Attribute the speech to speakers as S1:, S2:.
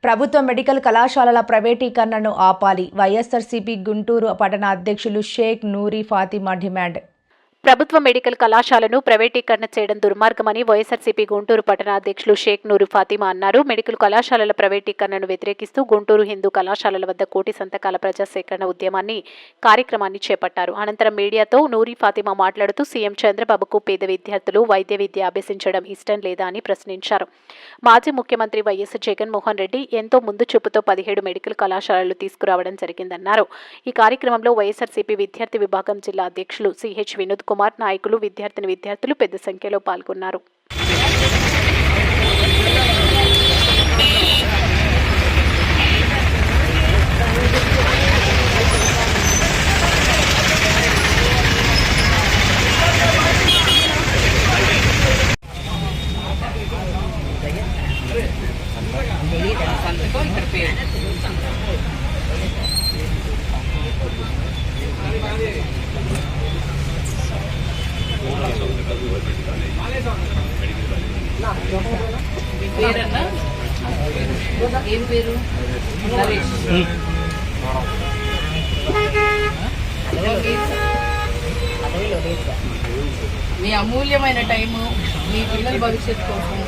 S1: ప్రభుత్వ మెడికల్ కళాశాలల ప్రైవేటీకరణను ఆపాలి. వైఎస్ఆర్సీపీ గుంటూరు పట్టణ అధ్యక్షులు షేక్ నూరి ఫాతిమా డిమాండ్.
S2: ప్రభుత్వ మెడికల్ కళాశాలను ప్రైవేటీకరణ చేయడం దుర్మార్గమని వైఎస్ఆర్సీపీ గుంటూరు పట్టణ అధ్యక్షులు షేక్ నూరి ఫాతిమా అన్నారు. మెడికల్ కళాశాలల ప్రైవేటీకరణను వ్యతిరేకిస్తూ గుంటూరు హిందూ కళాశాలల వద్ద కోటి సంతకాల ప్రజాసేకరణ కార్యక్రమాన్ని చేపట్టారు. అనంతరం మీడియాతో నూరి ఫాతిమా మాట్లాడుతూ సీఎం చంద్రబాబుకు పేద విద్యార్థులు వైద్య విద్య అభ్యసించడం ఇష్టం లేదా అని ప్రశ్నించారు. మాజీ ముఖ్యమంత్రి వైఎస్ జగన్మోహన్ రెడ్డి ఎంతో ముందు చూపుతో 17 మెడికల్ కళాశాలలు తీసుకురావడం జరిగిందన్నారు. ఈ కార్యక్రమంలో వైఎస్ఆర్సీపీ విద్యార్థి విభాగం జిల్లా అధ్యక్షులు సిహెచ్ వినోద్ కుమార్, నాయకులు, విద్యార్థులు పెద్ద సంఖ్యలో పాల్గొన్నారు.
S3: ఏం పేరు? మీ అమూల్యమైన టైము మీ పిల్లల భవిష్యత్తు కోసం